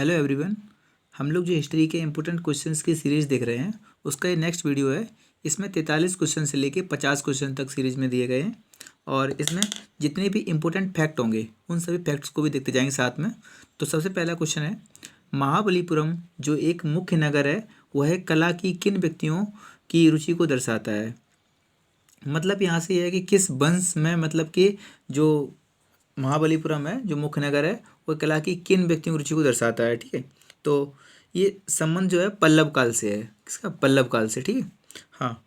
Hello everyone. हम लोग जो हिस्ट्री के इम्पोर्टेंट क्वेश्चंस की सीरीज़ देख रहे हैं उसका ये नेक्स्ट वीडियो है। इसमें 43 क्वेश्चन से लेके 50 क्वेश्चन तक सीरीज में दिए गए हैं और इसमें जितने भी इम्पोर्टेंट फैक्ट होंगे उन सभी फैक्ट्स को भी देखते जाएंगे साथ में। तो सबसे पहला क्वेश्चन है, महाबलीपुरम जो एक मुख्य नगर है वह कला की किन व्यक्तियों की रुचि को दर्शाता है। मतलब यहाँ से यह है कि किस वंश में, मतलब कि जो महाबलीपुरम है जो मुख्य नगर है वह कला की किन व्यक्तियों की रुचि को दर्शाता है। ठीक है, तो ये संबंध जो है पल्लव काल से है। किसका? पल्लव काल से। ठीक है, हाँ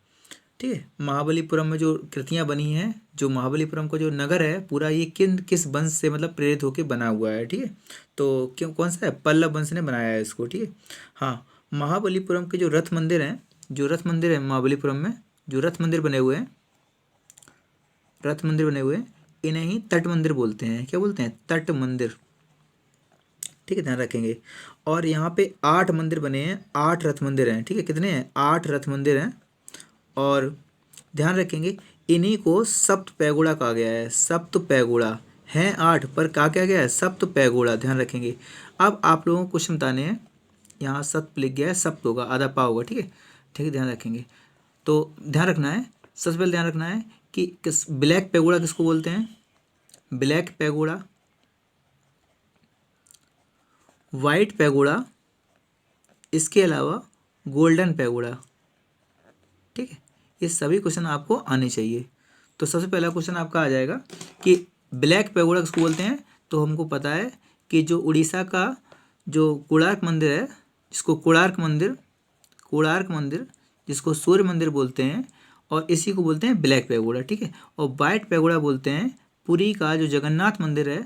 ठीक है। महाबलीपुरम में जो कृतियाँ बनी हैं, जो महाबलीपुरम का जो नगर है पूरा, ये किस वंश से मतलब प्रेरित होकर बना हुआ है। ठीक है, तो क्यों, कौन सा है? पल्लव वंश ने बनाया है इसको। ठीक है, हाँ। महाबलीपुरम के जो रथ मंदिर हैं, जो रथ मंदिर है महाबलीपुरम में, जो रथ मंदिर बने हुए हैं, रथ मंदिर बने हुए हैं, इन्हें ही तट मंदिर बोलते हैं। क्या बोलते हैं? तट मंदिर। ठीक है, ध्यान रखेंगे। और यहाँ पे 8 मंदिर बने हैं, 8 रथ मंदिर हैं। ठीक है, कितने हैं? 8 रथ मंदिर हैं। और ध्यान रखेंगे इन्हीं को सप्त पैगोड़ा कहा गया है। सप्त पैगोड़ा हैं 8 पर कहा क्या गया है? सप्त पैगोड़ा। ध्यान रखेंगे। अब आप लोगों को कुछ बताने हैं। यहाँ सप्त लिख गया है, सप्त होगा, आधा पा होगा। ठीक है, ठीक है, ध्यान रखेंगे। तो ध्यान रखना है, सबसे पहले ध्यान रखना है कि किस ब्लैक पैगोड़ा किसको बोलते हैं? ब्लैक पैगोड़ा, वाइट पैगोड़ा, इसके अलावा गोल्डन पैगोड़ा। ठीक है, ये सभी क्वेश्चन आपको आने चाहिए। तो सबसे पहला क्वेश्चन आपका आ जाएगा कि ब्लैक पैगोड़ा किसको बोलते हैं। तो हमको पता है कि जो उड़ीसा का जो कोणार्क मंदिर है, जिसको कोणार्क मंदिर जिसको सूर्य मंदिर बोलते हैं, और इसी को बोलते हैं ब्लैक पैगोड़ा। ठीक है, और वाइट पैगोड़ा बोलते हैं पुरी का जो जगन्नाथ मंदिर है।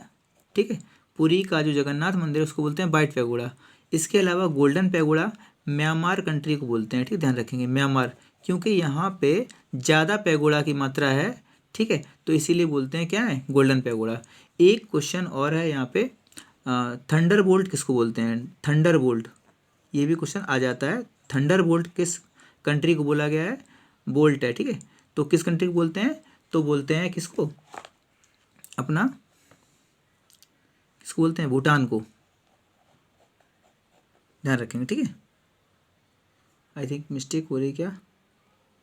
ठीक है, पुरी का जो जगन्नाथ मंदिर है उसको बोलते हैं वाइट पैगोड़ा। इसके अलावा गोल्डन पैगोड़ा म्यांमार कंट्री को बोलते हैं। ठीक, ध्यान रखेंगे, म्यांमार, क्योंकि यहाँ पे ज़्यादा पैगोड़ा की मात्रा है। ठीक है, तो इसीलिए बोलते हैं क्या है? Golden pagoda. एक क्वेश्चन और है यहाँ पे, थंडर बोल्ट किसको बोलते हैं? थंडर बोल्ट, ये भी क्वेश्चन आ जाता है। थंडर बोल्ट किस कंट्री को बोला गया है? बोल्ट है। ठीक है, तो किस कंट्री को बोलते हैं? तो बोलते हैं किसको? अपना किसको बोलते हैं? भूटान को। ध्यान रखेंगे। ठीक है, आई थिंक मिस्टेक हो रही क्या,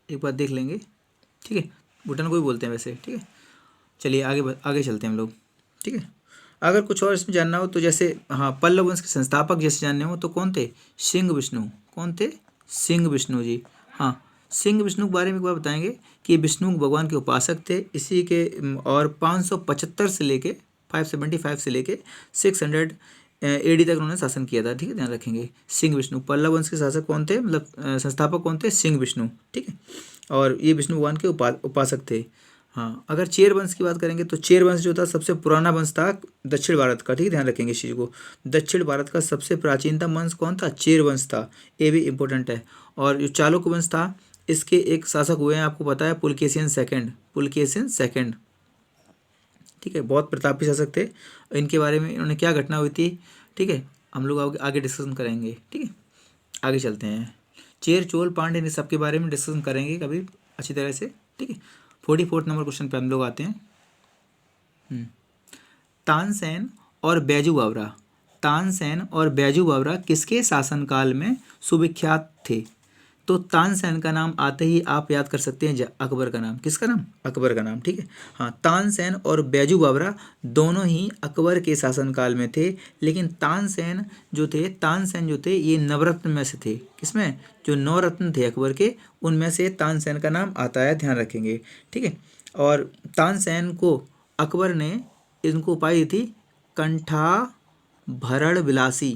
एक बार देख लेंगे। ठीक है, भूटान को ही बोलते हैं वैसे। ठीक है, चलिए आगे चलते हैं हम लोग। ठीक है, अगर कुछ और इसमें जानना हो तो जैसे, हाँ, पल्लव वंश के संस्थापक जैसे जानने हो तो कौन थे? सिंह विष्णु। कौन थे? सिंह विष्णु जी। हाँ, सिंह विष्णु के बारे में एक बार बताएंगे कि विष्णु भगवान के उपासक थे। इसी के और 575 से लेके 575 से लेके 600 एडी तक उन्होंने शासन किया था। ठीक है, ध्यान रखेंगे। सिंह विष्णु, पल्लव वंश के शासक कौन थे, मतलब संस्थापक कौन थे? सिंह विष्णु। ठीक है, और ये विष्णु भगवान के उपासक थे। हाँ, अगर चेर वंश की बात करेंगे तो चेर वंश जो था सबसे पुराना वंश था दक्षिण भारत का। ठीक है, ध्यान रखेंगे इस चीज़ को। दक्षिण भारत का सबसे प्राचीनतम वंश कौन था? चेर वंश था। ये भी इम्पोर्टेंट है। और जो चालुक्य वंश था इसके एक शासक हुए हैं, आपको पता है, पुलकेशिन सेकंड। पुलकेशिन सेकंड, ठीक है, बहुत प्रतापी शासक थे। इनके बारे में इन्होंने क्या घटना हुई थी, ठीक है, हम लोग आगे डिस्कशन करेंगे। ठीक है, आगे चलते हैं। चेर, चोल, पांड्य, इन सबके बारे में डिस्कशन करेंगे कभी अच्छी तरह से। ठीक है, 44 नंबर क्वेश्चन पे हम लोग आते हैं। तानसेन और बैजू बावरा, तानसेन और बैजू बावरा किसके शासनकाल में सुविख्यात थे? तो तानसेन का नाम आते ही आप याद कर सकते हैं अकबर का नाम। किसका नाम? अकबर का नाम। ठीक है, हाँ, तानसेन और बैजू बावरा दोनों ही अकबर के शासनकाल में थे। लेकिन तानसेन जो थे ये नवरत्न में से थे। किसमें? जो नवरत्न थे अकबर के, उनमें से तानसेन का नाम आता है। ध्यान रखेंगे। ठीक है, और तानसेन को अकबर ने इनको उपाधि दी थी कंठा भरण विलासी।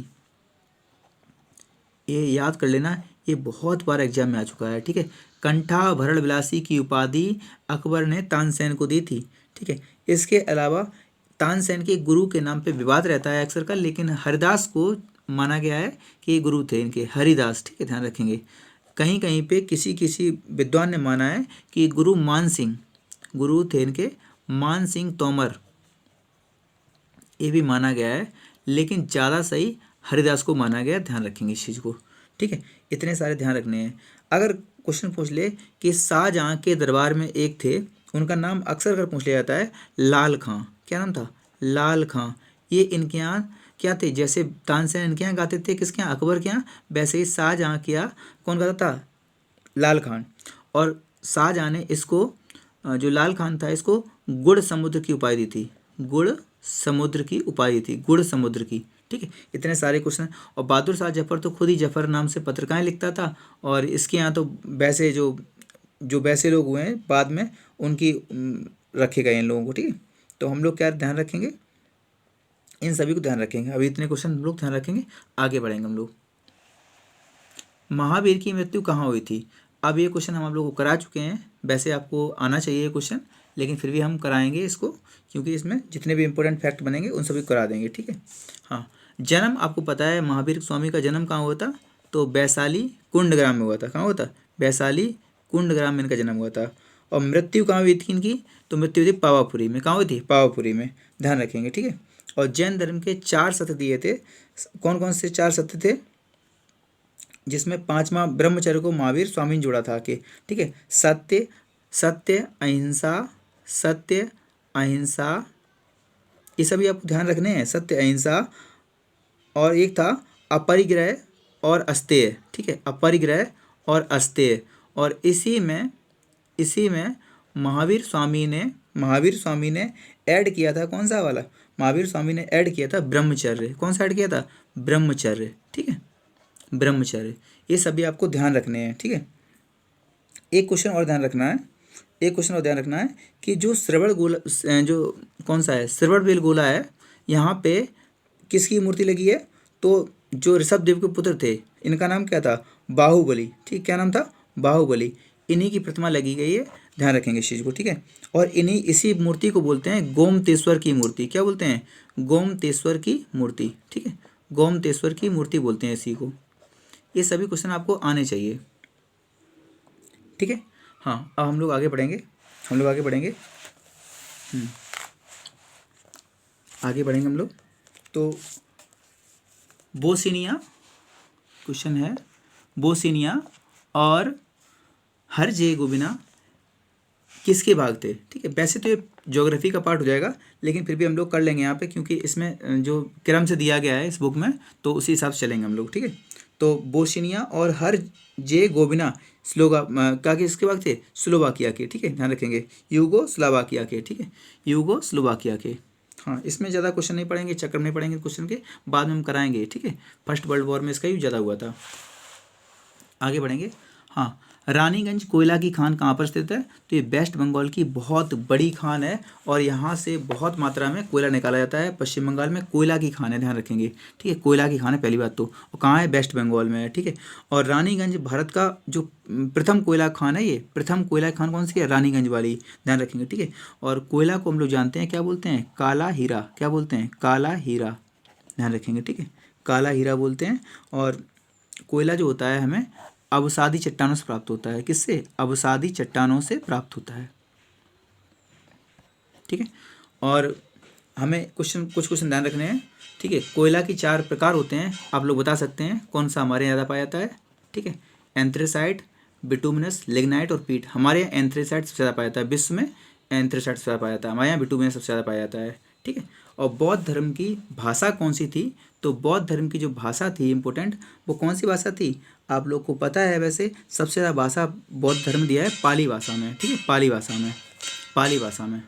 ये याद कर लेना, ये बहुत बार एग्जाम में आ चुका है। ठीक है, कंठा भरण विलासी की उपाधि अकबर ने तानसेन को दी थी। ठीक है, इसके अलावा तानसेन के गुरु के नाम पे विवाद रहता है अक्सर का, लेकिन हरिदास को माना गया है कि ये गुरु थे इनके, हरिदास। ठीक है, ध्यान रखेंगे। कहीं कहीं पे किसी किसी विद्वान ने माना है कि गुरु मान सिंह, गुरु थे इनके मान सिंह तोमर, ये भी माना गया है, लेकिन ज़्यादा सही हरिदास को माना गया। ध्यान रखेंगे इस चीज़ को। ठीक है, इतने सारे ध्यान रखने हैं। अगर क्वेश्चन पूछ ले कि शाहजहाँ के दरबार में एक थे, उनका नाम अक्सर कर पूछ लिया जाता है लाल खां। क्या नाम था? लाल खां। ये इनके यहाँ क्या थे, जैसे तानसेन इनके यहाँ गाते थे, किसके यहाँ, अकबर के यहाँ, वैसे ही शाहजहाँ के यहाँ कौन गाता था, लाल खान। और शाहजहाँ ने इसको जो लाल खान था इसको गुड़ समुद्र की उपाधि दी थी, गुड़ समुद्र की उपाधि थी, गुड़ समुद्र की। ठीक है, इतने सारे क्वेश्चन। और बहादुर शाह जफर तो खुद ही जफर नाम से पत्रिकाएं लिखता था, और इसके यहाँ तो वैसे जो वैसे लोग हुए हैं बाद में उनकी रखे गए इन लोगों को। ठीक है, तो हम लोग क्या ध्यान रखेंगे, इन सभी को ध्यान रखेंगे। अभी इतने क्वेश्चन हम लोग ध्यान रखेंगे, आगे बढ़ेंगे हम लोग। महावीर की मृत्यु कहाँ हुई थी। अब ये क्वेश्चन हम आप लोग को करा चुके हैं, वैसे आपको आना चाहिए ये क्वेश्चन, लेकिन फिर भी हम कराएंगे इसको, क्योंकि इसमें जितने भी इंपॉर्टेंट फैक्ट बनेंगे उन सभी को करा देंगे। ठीक है, हाँ, जन्म आपको पता है महावीर स्वामी का जन्म कहाँ हुआ था, तो वैशाली कुंडग्राम में हुआ था। कहाँ हुआ था, वैशाली कुंडग्राम में इनका जन्म हुआ था। और मृत्यु कहाँ हुई थी इनकी, तो मृत्यु हुई थी पावापुरी में। कहाँ हुई थी, पावापुरी में, ध्यान रखेंगे। ठीक है, और जैन धर्म के 4 सत्य दिए थे। कौन कौन से 4 सत्य थे, जिसमें 5वां ब्रह्मचर्य को महावीर स्वामी ने जोड़ा था कि, ठीक है, सत्य, सत्य अहिंसा, सत्य अहिंसा, ये सभी आपको ध्यान रखने हैं, सत्य अहिंसा। और एक था अपरिग्रह और अस्तेय। ठीक है, अपरिग्रह और अस्तेय। और इसी में महावीर स्वामी ने ऐड किया था, कौन सा वाला, महावीर स्वामी ने ऐड किया था ब्रह्मचर्य। कौन सा ऐड किया था, ब्रह्मचर्य। ठीक है, ब्रह्मचर्य। ये सभी आपको ध्यान रखने हैं। ठीक है, एक क्वेश्चन और ध्यान रखना है कि जो श्रवण गोला, जो कौन सा है, श्रवण बेलगोला है, यहाँ पे किसकी मूर्ति लगी है, तो जो ऋषभदेव के पुत्र थे इनका नाम क्या था, बाहुबली। ठीक, क्या नाम था, बाहुबली। इन्हीं की प्रतिमा लगी गई है, ध्यान रखेंगे इस चीज़ को। ठीक है, और इसी मूर्ति को बोलते हैं गोमतेश्वर की मूर्ति। क्या बोलते हैं, गोमतेश्वर की मूर्ति। ठीक है, गोमतेश्वर की मूर्ति बोलते हैं इसी को। ये सभी क्वेश्चन आपको आने चाहिए। ठीक है, हाँ, अब हम लोग आगे बढ़ेंगे। हम लोग तो बोसिनिया क्वेश्चन है, बोसिनिया और हर्जेगोविना किसके भाग थे। ठीक है, वैसे तो ये ज्योग्राफी का पार्ट हो जाएगा, लेकिन फिर भी हम लोग कर लेंगे यहाँ पे, क्योंकि इसमें जो क्रम से दिया गया है इस बुक में, तो उसी हिसाब से चलेंगे हम लोग। ठीक है, तो बोस्निया और हर्जेगोविना का किसके भाग थे, स्लोवाकिया के। ठीक है, ध्यान रखेंगे, यूगोस्लावाकिया के। ठीक है, यूगोस्लोवाकिया के। हाँ, इसमें ज़्यादा क्वेश्चन नहीं पढ़ेंगे, चक्कर नहीं पढ़ेंगे क्वेश्चन के, बाद में हम कराएंगे। ठीक है, फर्स्ट वर्ल्ड वॉर में इसका यूज ज़्यादा हुआ था। आगे बढ़ेंगे। हाँ, रानीगंज कोयला की खान कहाँ पर स्थित है, तो ये वेस्ट बंगाल की बहुत बड़ी खान है, और यहाँ से बहुत मात्रा में कोयला निकाला जाता है। पश्चिम बंगाल में कोयला की खान है, ध्यान रखेंगे। ठीक है, कोयला की खान है पहली बात तो, और कहाँ है, वेस्ट बंगाल में है। ठीक है, और रानीगंज भारत का जो प्रथम कोयला खान है, ये प्रथम कोयला खान कौन सी है, रानीगंज वाली, ध्यान रखेंगे। ठीक है, और कोयला को हम लोग जानते हैं क्या बोलते हैं, काला हीरा। क्या बोलते हैं, काला हीरा, ध्यान रखेंगे। ठीक है, काला हीरा बोलते हैं। और कोयला जो होता है हमें अवसादी चट्टानों से प्राप्त होता है। किससे, अवसादी चट्टानों से प्राप्त होता है। ठीक है, और हमें कुछ क्वेश्चन ध्यान रखने हैं। ठीक है, कोयला की 4 प्रकार होते हैं, आप लोग बता सकते हैं कौन सा हमारे यहाँ ज़्यादा पाया जाता है। ठीक है, एंथ्रेसाइट, बिटुमिनस, लिग्नाइट और पीट। हमारे यहाँ एंथ्रेसाइट सबसे ज़्यादा पाया जाता है, विश्व में एंथ्रेसाइट सबसे ज़्यादा पाया जाता है, हमारे यहाँ बिटुमिनस सबसे ज़्यादा पाया जाता है। ठीक है, और बौद्ध धर्म की भाषा कौन सी थी, तो बौद्ध धर्म की जो भाषा थी इंपॉर्टेंट, वो कौन सी भाषा थी, आप लोग को पता है। वैसे सबसे ज़्यादा भाषा बौद्ध धर्म दिया है पाली भाषा में। ठीक है, पाली भाषा में,